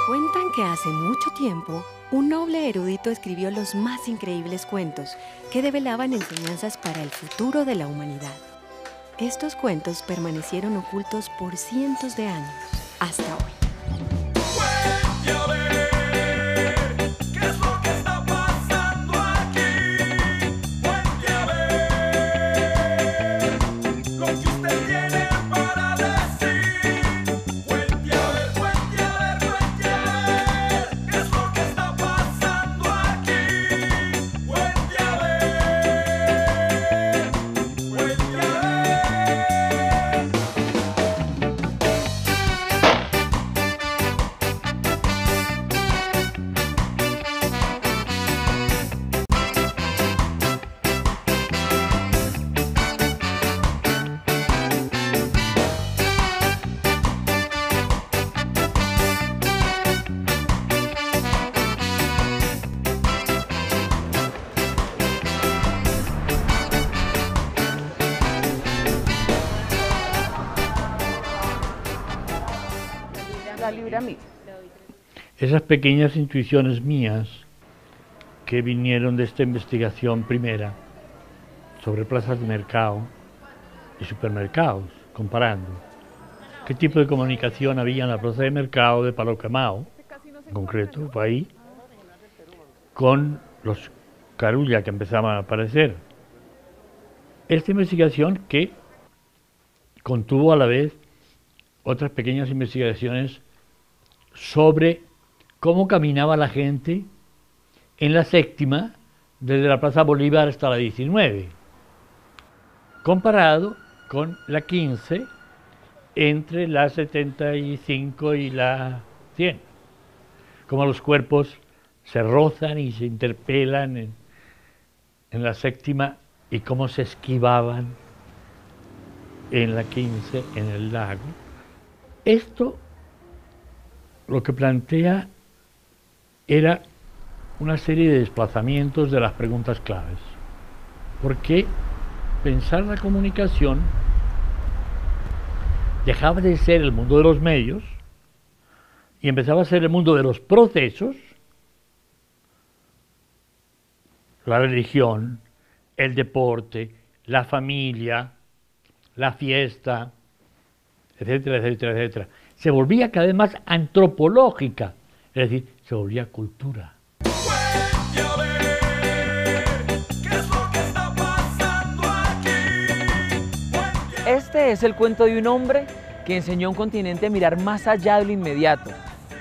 Cuentan que hace mucho tiempo, un noble erudito escribió los más increíbles cuentos que develaban enseñanzas para el futuro de la humanidad. Estos cuentos permanecieron ocultos por cientos de años, hasta hoy. La libra mil. Esas pequeñas intuiciones mías que vinieron de esta investigación primera sobre plazas de mercado y supermercados, comparando qué tipo de comunicación había en la plaza de mercado de Palo Quemado, en concreto, fue ahí, con los carulla que empezaban a aparecer. Esta investigación que contuvo a la vez otras pequeñas investigaciones sobre cómo caminaba la gente en la séptima, desde la Plaza Bolívar hasta la 19, comparado con la 15, entre la 75 y la 100. Cómo los cuerpos se rozan y se interpelan en la séptima y cómo se esquivaban en la 15, en el lago. Esto lo que plantea era una serie de desplazamientos de las preguntas claves. Porque pensar la comunicación dejaba de ser el mundo de los medios y empezaba a ser el mundo de los procesos, la religión, el deporte, la familia, la fiesta, etcétera, etcétera, etcétera. Se volvía cada vez más antropológica, es decir, se volvía cultura. Este es el cuento de un hombre que enseñó a un continente a mirar más allá de lo inmediato,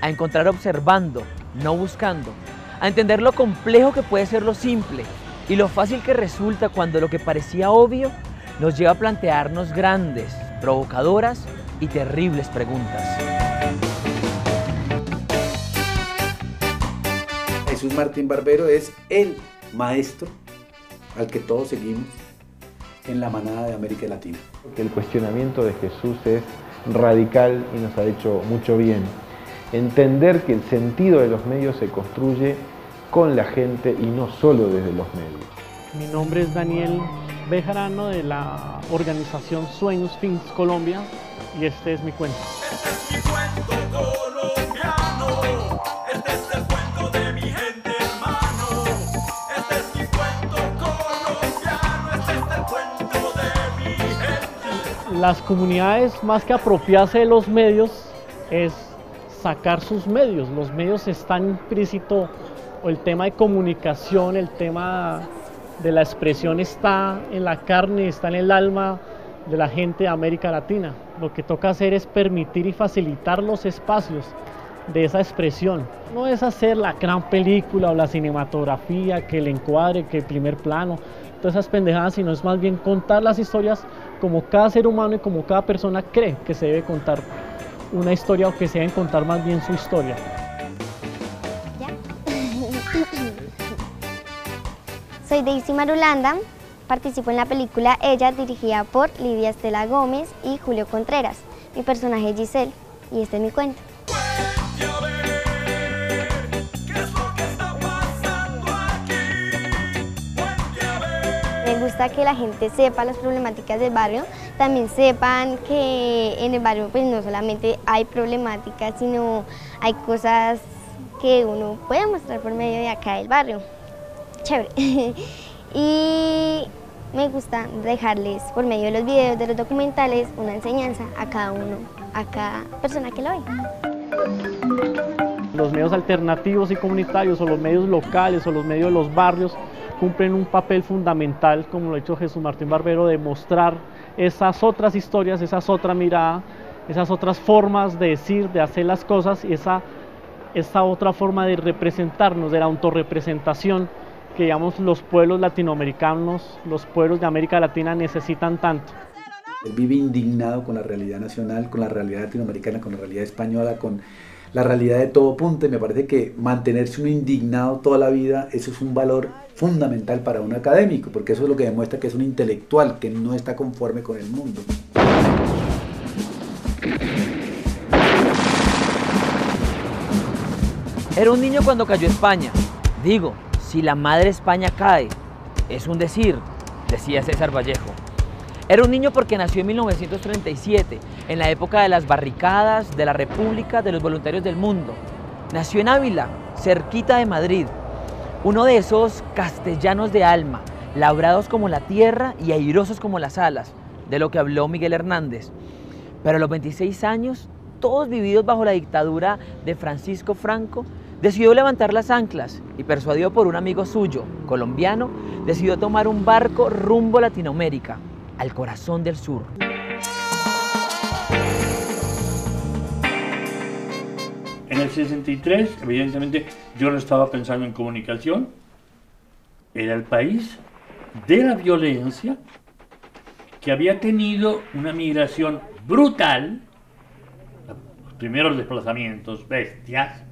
a encontrar observando, no buscando, a entender lo complejo que puede ser lo simple y lo fácil que resulta cuando lo que parecía obvio nos lleva a plantearnos grandes, provocadoras y terribles preguntas. Jesús Martín Barbero es el maestro al que todos seguimos en la manada de América Latina. El cuestionamiento de Jesús es radical y nos ha hecho mucho bien. Entender que el sentido de los medios se construye con la gente y no solo desde los medios. Mi nombre es Daniel Bejarano de la organización Sueños Fins Colombia y este es mi cuento. Este es mi cuento colombiano, este es el cuento de mi gente hermano. Este es mi cuento colombiano, este es el cuento de mi gente. Las comunidades, más que apropiarse de los medios, es sacar sus medios. Los medios están implícito, o el tema de comunicación, el tema de la expresión está en la carne, está en el alma de la gente de América Latina. Lo que toca hacer es permitir y facilitar los espacios de esa expresión. No es hacer la gran película o la cinematografía, que el encuadre, que el primer plano, todas esas pendejadas, sino es más bien contar las historias como cada ser humano y como cada persona cree que se debe contar una historia, o que se deben contar más bien su historia. Soy Daisy Marulanda, participo en la película Ella, dirigida por Lidia Estela Gómez y Julio Contreras. Mi personaje es Giselle y este es mi cuento. Me gusta que la gente sepa las problemáticas del barrio también sepan que en el barrio pues no solamente hay problemáticas, sino hay cosas que uno puede mostrar por medio de acá del barrio. Chévere. Y me gusta dejarles por medio de los videos, de los documentales, una enseñanza a cada uno, a cada persona que lo ve. Los medios alternativos y comunitarios, o los medios locales, o los medios de los barrios, cumplen un papel fundamental, como lo ha hecho Jesús Martín Barbero, de mostrar esas otras historias, esas otras miradas, esas otras formas de decir, de hacer las cosas, y esa otra forma de representarnos, de la autorrepresentación que, digamos, los pueblos latinoamericanos, los pueblos de América Latina necesitan tanto. Él vive indignado con la realidad nacional, con la realidad latinoamericana, con la realidad española, con la realidad de todo punto, y me parece que mantenerse uno indignado toda la vida, eso es un valor fundamental para un académico, porque eso es lo que demuestra que es un intelectual, que no está conforme con el mundo. Era un niño cuando cayó España. Digo, si la madre España cae, es un decir, decía César Vallejo. Era un niño porque nació en 1937, en la época de las barricadas, de la República, de los voluntarios del mundo. Nació en Ávila, cerquita de Madrid, uno de esos castellanos de alma, labrados como la tierra y airosos como las alas, de lo que habló Miguel Hernández. Pero a los 26 años, todos vividos bajo la dictadura de Francisco Franco, decidió levantar las anclas y, persuadido por un amigo suyo, colombiano, decidió tomar un barco rumbo a Latinoamérica, al corazón del sur. En el 63, evidentemente, yo no estaba pensando en comunicación. Era el país de la violencia, que había tenido una migración brutal, los primeros desplazamientos, bestias,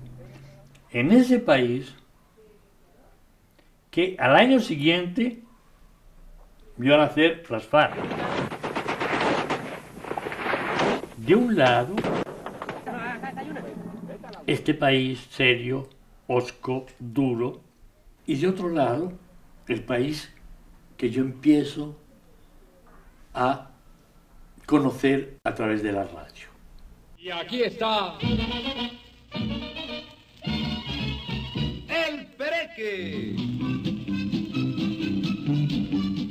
en ese país, que al año siguiente vio nacer las FARC. De un lado, este país serio, hosco, duro, y de otro lado, el país que yo empiezo a conocer a través de la radio. Y aquí está el Pereque.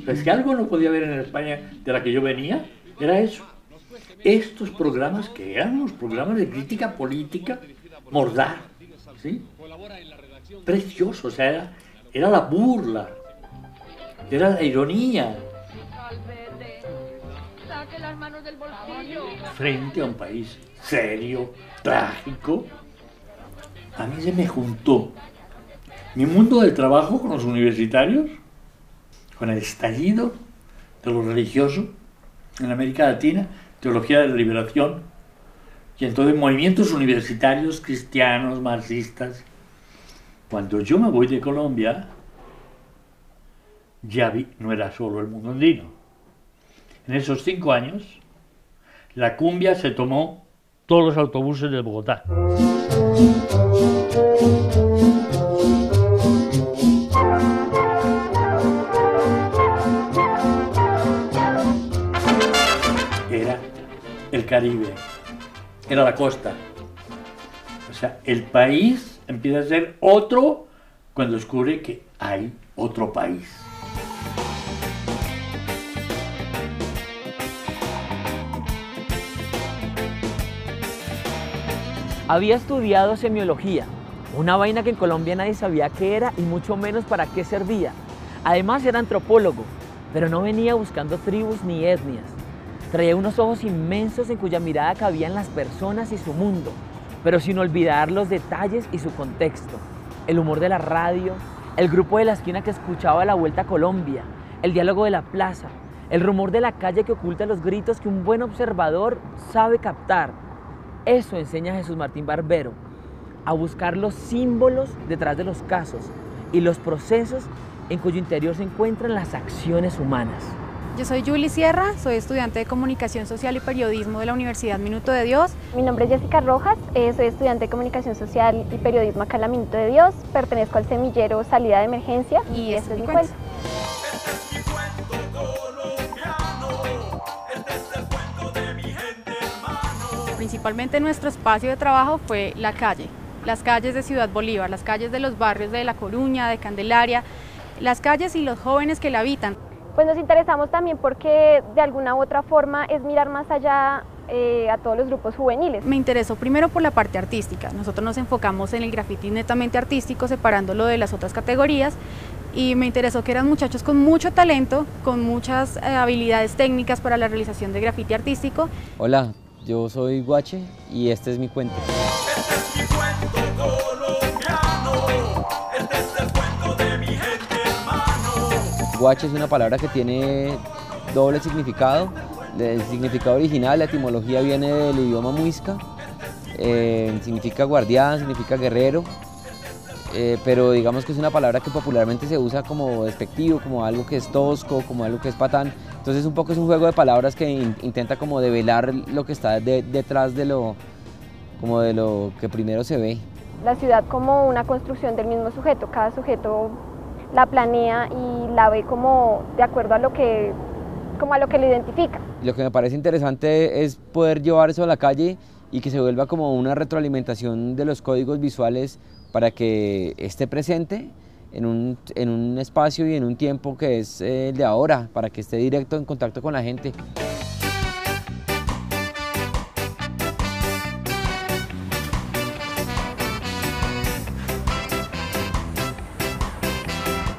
Es que algo no podía haber en España de la que yo venía, era eso. Estos programas que eran unos programas de crítica política mordaz, ¿sí? Precioso, o sea, era la burla, era la ironía. Frente a un país serio, trágico, a mí se me juntó mi mundo del trabajo con los universitarios, con el estallido de lo religioso en América Latina, teología de la liberación, y entonces movimientos universitarios cristianos, marxistas. Cuando yo me voy de Colombia, ya vi, no era solo el mundo andino. En esos 5 años, la cumbia se tomó todos los autobuses de Bogotá. Era el Caribe, era la costa. O sea, el país empieza a ser otro cuando descubre que hay otro país. Había estudiado semiología, una vaina que en Colombia nadie sabía qué era y mucho menos para qué servía. Además era antropólogo, pero no venía buscando tribus ni etnias. Traía unos ojos inmensos en cuya mirada cabían las personas y su mundo, pero sin olvidar los detalles y su contexto. El humor de la radio, el grupo de la esquina que escuchaba la vuelta a Colombia, el diálogo de la plaza, el rumor de la calle que oculta los gritos que un buen observador sabe captar. Eso enseña Jesús Martín Barbero, a buscar los símbolos detrás de los casos y los procesos en cuyo interior se encuentran las acciones humanas. Yo soy Julie Sierra, soy estudiante de Comunicación Social y Periodismo de la Universidad Minuto de Dios. Mi nombre es Jessica Rojas, soy estudiante de Comunicación Social y Periodismo acá en la Minuto de Dios, pertenezco al semillero Salida de Emergencia y este es mi cuento. Este es mi cuento colombiano, este es principalmente nuestro espacio de trabajo fue la calle, las calles de Ciudad Bolívar, las calles de los barrios de La Coruña, de Candelaria, las calles y los jóvenes que la habitan. Pues nos interesamos también porque de alguna u otra forma es mirar más allá a todos los grupos juveniles. Me interesó primero por la parte artística. Nosotros nos enfocamos en el graffiti netamente artístico, separándolo de las otras categorías, y me interesó que eran muchachos con mucho talento, con muchas habilidades técnicas para la realización de graffiti artístico. Hola, yo soy Guache y este es mi cuento. Este es mi cuento colombiano, este es el cuento de mi gente hermano. Guache es una palabra que tiene doble significado. El significado original, la etimología viene del idioma muisca, significa guardián, significa guerrero, pero digamos que es una palabra que popularmente se usa como despectivo, como algo que es tosco, como algo que es patán. Entonces un poco es un juego de palabras que intenta como develar lo que está detrás de lo que primero se ve. La ciudad como una construcción del mismo sujeto, cada sujeto la planea y la ve como de acuerdo a lo que lo identifica. Lo que me parece interesante es poder llevar eso a la calle y que se vuelva como una retroalimentación de los códigos visuales para que esté presente en un espacio y en un tiempo que es el de ahora, para que esté directo en contacto con la gente.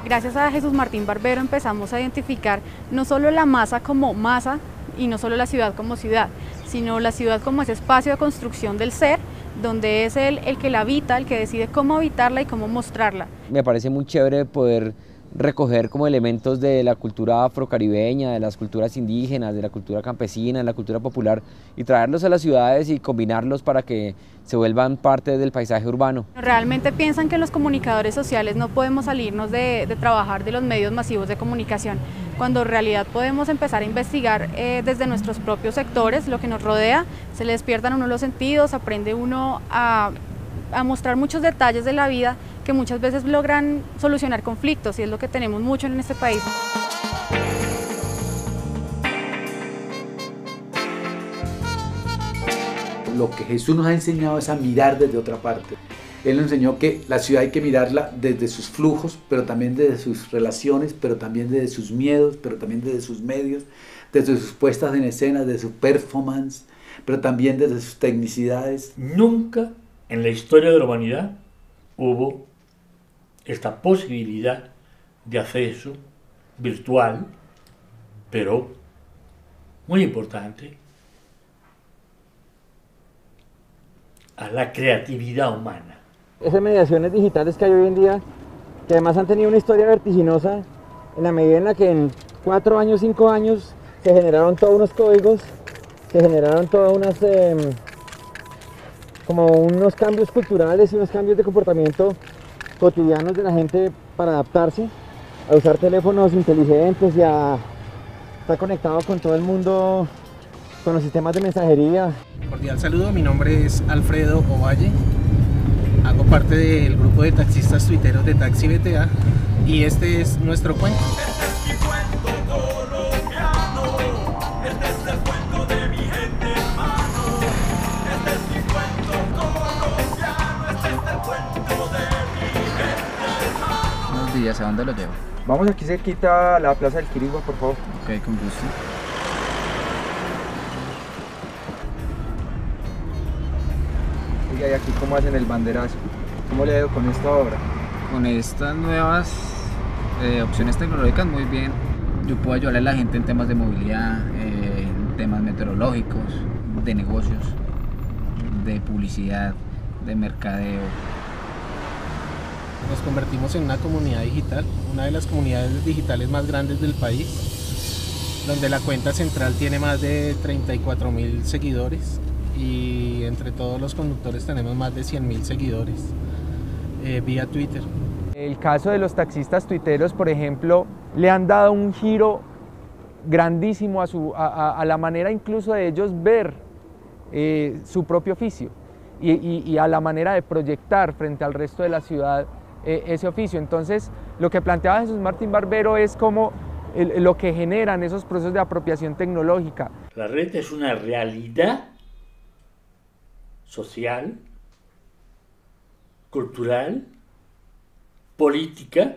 Gracias a Jesús Martín Barbero empezamos a identificar no solo la masa como masa y no solo la ciudad como ciudad, sino la ciudad como ese espacio de construcción del ser, donde es el que la habita, el que decide cómo habitarla y cómo mostrarla. Me parece muy chévere poder recoger como elementos de la cultura afrocaribeña, de las culturas indígenas, de la cultura campesina, de la cultura popular y traerlos a las ciudades y combinarlos para que se vuelvan parte del paisaje urbano. Realmente piensan que los comunicadores sociales no podemos salirnos de trabajar de los medios masivos de comunicación, cuando en realidad podemos empezar a investigar desde nuestros propios sectores lo que nos rodea, se le despiertan a uno los sentidos, aprende uno a mostrar muchos detalles de la vida que muchas veces logran solucionar conflictos, y es lo que tenemos mucho en este país. Lo que Jesús nos ha enseñado es a mirar desde otra parte. Él nos enseñó que la ciudad hay que mirarla desde sus flujos, pero también desde sus relaciones, pero también desde sus miedos, pero también desde sus medios, desde sus puestas en escena, desde su performance, pero también desde sus tecnicidades. Nunca en la historia de la humanidad hubo esta posibilidad de acceso virtual, pero muy importante, a la creatividad humana. Esas mediaciones digitales que hay hoy en día, que además han tenido una historia vertiginosa, en la medida en la que en 4 años, 5 años, se generaron todos unos códigos, se generaron todas unas como unos cambios culturales y unos cambios de comportamiento cotidianos de la gente para adaptarse a usar teléfonos inteligentes y a estar conectado con todo el mundo, con los sistemas de mensajería. Cordial saludo, mi nombre es Alfredo Ovalle, hago parte del grupo de taxistas tuiteros de Taxi BTA y este es nuestro cuento. Este es mi cuento colombiano, este es el cuento de mi gente hermano. Este es mi cuento colombiano, este es el cuento de mi gente hermano. Buenos días, ¿a dónde lo llevo? Vamos aquí cerquita a la Plaza del Quirigua, por favor. Ok, con gusto. Oiga, ¿y aquí cómo hacen el banderazo? ¿Cómo le ha ido con esta obra? Con estas nuevas opciones tecnológicas, muy bien. Yo puedo ayudar a la gente en temas de movilidad, en temas meteorológicos, de negocios, de publicidad, de mercadeo. Nos convertimos en una comunidad digital, una de las comunidades digitales más grandes del país, donde la cuenta central tiene más de 34.000 seguidores y entre todos los conductores tenemos más de 100.000 seguidores vía Twitter. El caso de los taxistas tuiteros, por ejemplo, le han dado un giro grandísimo a la manera incluso de ellos ver su propio oficio y a la manera de proyectar frente al resto de la ciudad ese oficio. Entonces, lo que planteaba Jesús Martín Barbero es como lo que generan esos procesos de apropiación tecnológica. La red es una realidad social, cultural, política,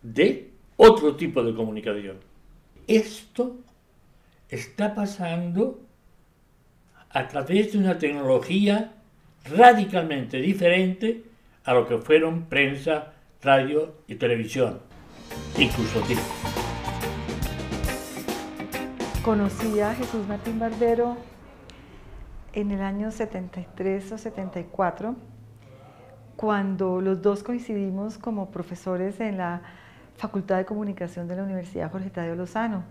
de otro tipo de comunicación. Esto está pasando a través de una tecnología radicalmente diferente a lo que fueron prensa, radio y televisión, incluso TIC. Conocí a Jesús Martín Barbero en el año 73 o 74, cuando los dos coincidimos como profesores en la Facultad de Comunicación de la Universidad Jorge Tadeo Lozano.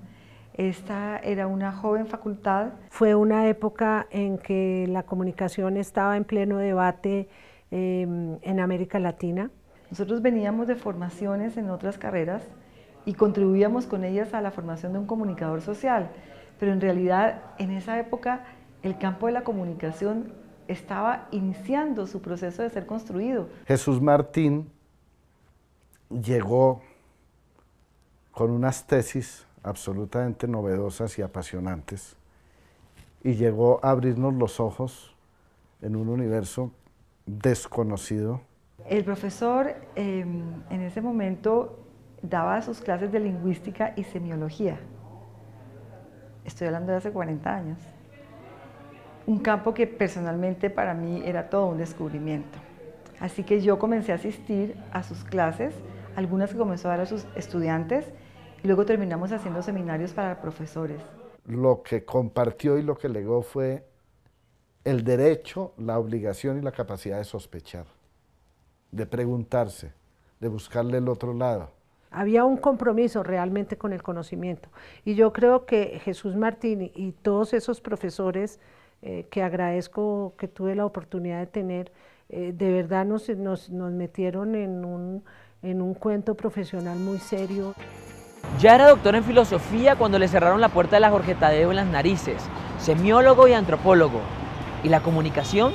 Esta era una joven facultad. Fue una época en que la comunicación estaba en pleno debate en América Latina. Nosotros veníamos de formaciones en otras carreras y contribuíamos con ellas a la formación de un comunicador social, pero en realidad en esa época el campo de la comunicación estaba iniciando su proceso de ser construido. Jesús Martín llegó con unas tesis absolutamente novedosas y apasionantes y llegó a abrirnos los ojos en un universo desconocido. El profesor en ese momento daba sus clases de lingüística y semiología. Estoy hablando de hace 40 años. Un campo que personalmente para mí era todo un descubrimiento. Así que yo comencé a asistir a sus clases, algunas que comenzó a dar a sus estudiantes, y luego terminamos haciendo seminarios para profesores. Lo que compartió y lo que legó fue el derecho, la obligación y la capacidad de sospechar, de preguntarse, de buscarle el otro lado. Había un compromiso realmente con el conocimiento. Y yo creo que Jesús Martín y todos esos profesores que agradezco que tuve la oportunidad de tener, de verdad nos metieron en un cuento profesional muy serio. Ya era doctor en filosofía cuando le cerraron la puerta de la Jorge Tadeo en las narices, semiólogo y antropólogo. ¿Y la comunicación?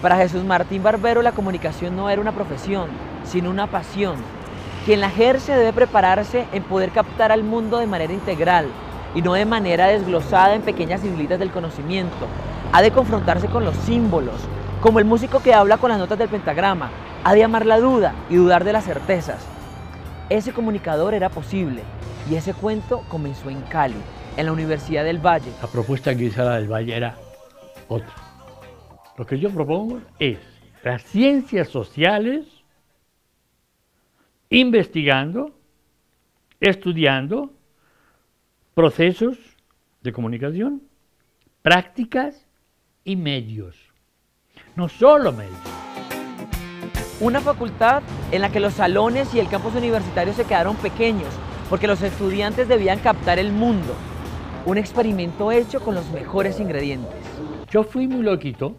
Para Jesús Martín Barbero la comunicación no era una profesión, sino una pasión. Quien la ejerce debe prepararse en poder captar al mundo de manera integral y no de manera desglosada en pequeñas islitas del conocimiento. Ha de confrontarse con los símbolos, como el músico que habla con las notas del pentagrama. Ha de amar la duda y dudar de las certezas. Ese comunicador era posible y ese cuento comenzó en Cali, en la Universidad del Valle. La propuesta que hizo la del Valle era otra. Lo que yo propongo es las ciencias sociales investigando, estudiando procesos de comunicación, prácticas y medios. No solo medios. Una facultad en la que los salones y el campus universitario se quedaron pequeños porque los estudiantes debían captar el mundo. Un experimento hecho con los mejores ingredientes. Yo fui muy loquito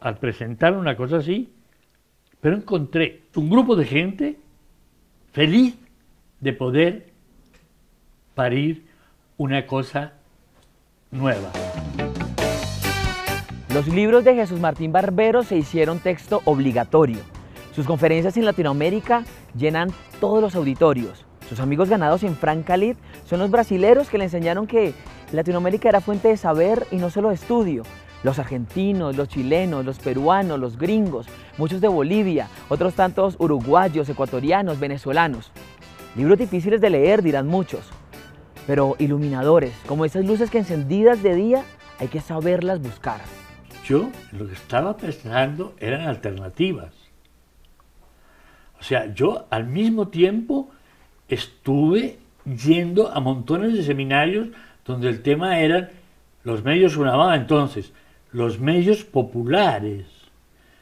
al presentar una cosa así, pero encontré un grupo de gente feliz de poder parir una cosa nueva. Los libros de Jesús Martín Barbero se hicieron texto obligatorio. Sus conferencias en Latinoamérica llenan todos los auditorios. Sus amigos ganados en Francalit son los brasileros que le enseñaron que Latinoamérica era fuente de saber y no solo de estudio. Los argentinos, los chilenos, los peruanos, los gringos, muchos de Bolivia, otros tantos uruguayos, ecuatorianos, venezolanos. Libros difíciles de leer, dirán muchos, pero iluminadores, como esas luces que encendidas de día hay que saberlas buscar. Yo lo que estaba pensando eran alternativas. O sea, yo al mismo tiempo estuve yendo a montones de seminarios donde el tema eran los medios, entonces, los medios populares,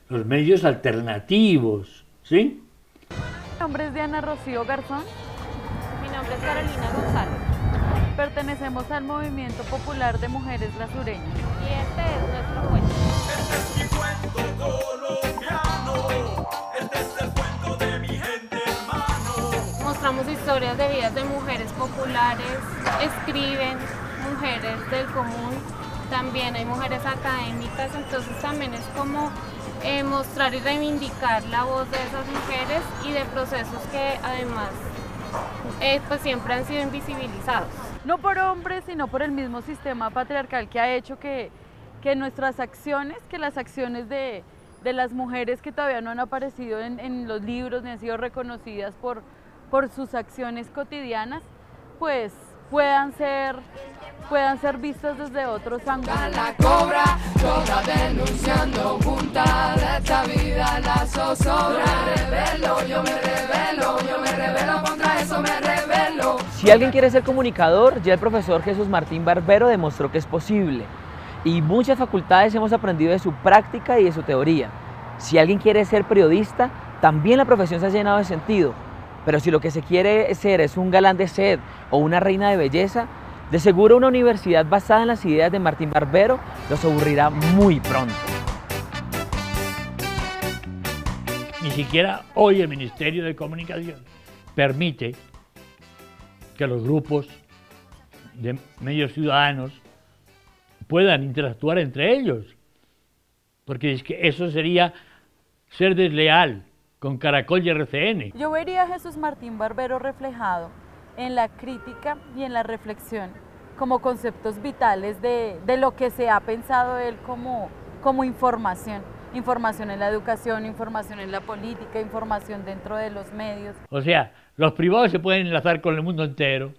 los medios alternativos, ¿sí? Mi nombre es Diana Rocío Garzón. Mi nombre es Carolina González. Pertenecemos al Movimiento Popular de Mujeres Lasureñas. Y este es nuestro cuento. Este es mi cuento colombiano. Este es el cuento de mi gente, hermano. Mostramos historias de vidas de mujeres populares, escriben mujeres del común, también hay mujeres académicas, entonces también es como mostrar y reivindicar la voz de esas mujeres y de procesos que además pues siempre han sido invisibilizados. No por hombres, sino por el mismo sistema patriarcal que ha hecho que que nuestras acciones, que las acciones de las mujeres que todavía no han aparecido en los libros ni han sido reconocidas por sus acciones cotidianas, pues puedan ser vistas desde otros ángulos. La cobra, toda denunciando junta de esta vida la zozobra. Yo me revelo contra eso, me revelo. Si alguien quiere ser comunicador, ya el profesor Jesús Martín Barbero demostró que es posible. Y muchas facultades hemos aprendido de su práctica y de su teoría. Si alguien quiere ser periodista, también la profesión se ha llenado de sentido. Pero si lo que se quiere ser es un galán de sed o una reina de belleza, de seguro una universidad basada en las ideas de Martín Barbero los aburrirá muy pronto. Ni siquiera hoy el Ministerio de Comunicación permite que los grupos de medios ciudadanos puedan interactuar entre ellos, porque es que eso sería ser desleal con Caracol y RCN. Yo vería a Jesús Martín Barbero reflejado en la crítica y en la reflexión como conceptos vitales de lo que se ha pensado él como información. Información en la educación, información en la política, información dentro de los medios. O sea, los privados se pueden enlazar con el mundo entero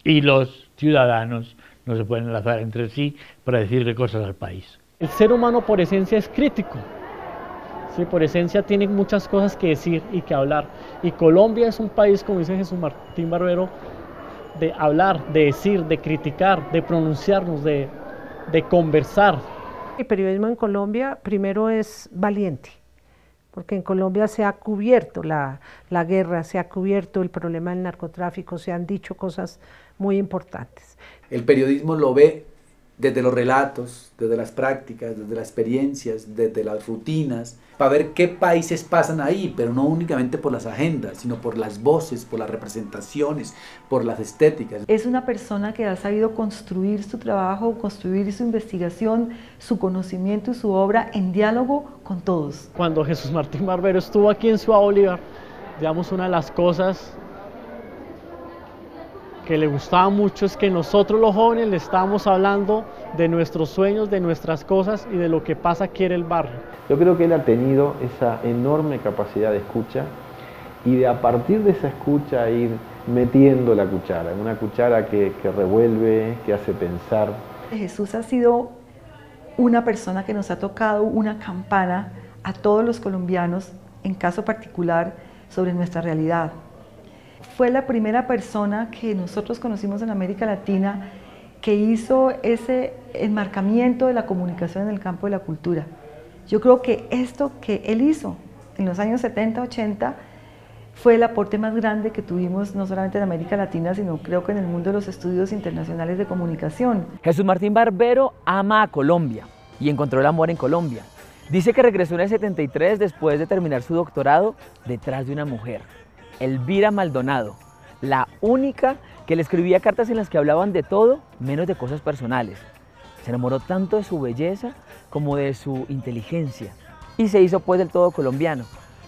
y los ciudadanos no se pueden enlazar entre sí para decirle cosas al país. El ser humano por esencia es crítico. Sí, por esencia tiene muchas cosas que decir y que hablar. Y Colombia es un país, como dice Jesús Martín Barbero, de hablar, de decir, de criticar, de pronunciarnos, de conversar. El periodismo en Colombia primero es valiente, porque en Colombia se ha cubierto la guerra, se ha cubierto el problema del narcotráfico, se han dicho cosas muy importantes. El periodismo lo ve desde los relatos, desde las prácticas, desde las experiencias, desde las rutinas, para ver qué países pasan ahí, pero no únicamente por las agendas, sino por las voces, por las representaciones, por las estéticas. Es una persona que ha sabido construir su trabajo, construir su investigación, su conocimiento y su obra en diálogo con todos. Cuando Jesús Martín Barbero estuvo aquí en Ciudad Bolívar, digamos, una de las cosas que le gustaba mucho es que nosotros los jóvenes le estábamos hablando de nuestros sueños, de nuestras cosas y de lo que pasa aquí en el barrio. Yo creo que él ha tenido esa enorme capacidad de escucha y de a partir de esa escucha ir metiendo la cuchara, una cuchara que revuelve, que hace pensar. Jesús ha sido una persona que nos ha tocado una campana a todos los colombianos, en caso particular, sobre nuestra realidad. Fue la primera persona que nosotros conocimos en América Latina que hizo ese enmarcamiento de la comunicación en el campo de la cultura. Yo creo que esto que él hizo en los años 70, 80 fue el aporte más grande que tuvimos no solamente en América Latina, sino creo que en el mundo de los estudios internacionales de comunicación. Jesús Martín Barbero ama a Colombia y encontró el amor en Colombia. Dice que regresó en el 73 después de terminar su doctorado detrás de una mujer, Elvira Maldonado, la única que le escribía cartas en las que hablaban de todo menos de cosas personales. Se enamoró tanto de su belleza como de su inteligencia y se hizo pues del todo colombiano.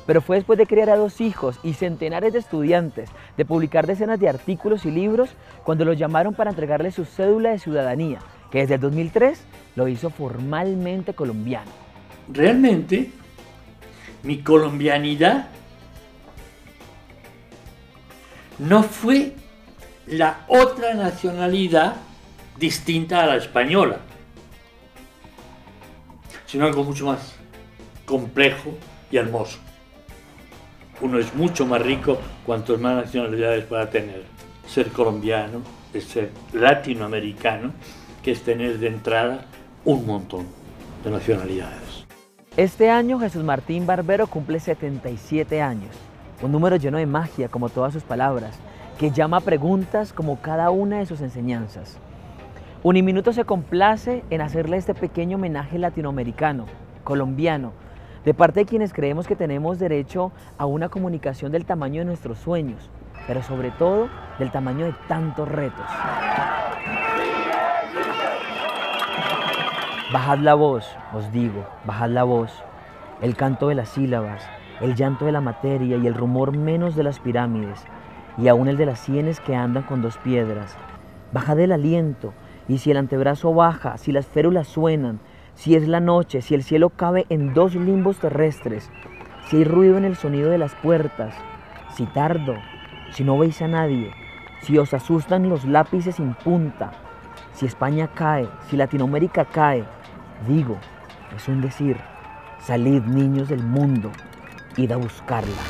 Pero fue después de criar a 2 hijos y centenares de estudiantes, de publicar decenas de artículos y libros, cuando lo llamaron para entregarle su cédula de ciudadanía, que desde el 2003 lo hizo formalmente colombiano. Realmente, mi colombianidad no fue la otra nacionalidad distinta a la española, sino algo mucho más complejo y hermoso. Uno es mucho más rico cuantos más nacionalidades pueda tener. Ser colombiano es ser latinoamericano, que es tener de entrada un montón de nacionalidades. Este año Jesús Martín Barbero cumple 77 años. Un número lleno de magia, como todas sus palabras, que llama a preguntas como cada una de sus enseñanzas. Uniminuto se complace en hacerle este pequeño homenaje latinoamericano, colombiano, de parte de quienes creemos que tenemos derecho a una comunicación del tamaño de nuestros sueños, pero sobre todo del tamaño de tantos retos. Bajad la voz, os digo, bajad la voz, el canto de las sílabas, el llanto de la materia y el rumor menos de las pirámides, y aún el de las sienes que andan con 2 piedras. Bajad el aliento, Y si el antebrazo baja, si las férulas suenan, si es la noche, si el cielo cabe en 2 limbos terrestres, si hay ruido en el sonido de las puertas, si tardo, si no veis a nadie, si os asustan los lápices sin punta, si España cae, si Latinoamérica cae, digo, es un decir, salid niños del mundo, id a buscarla.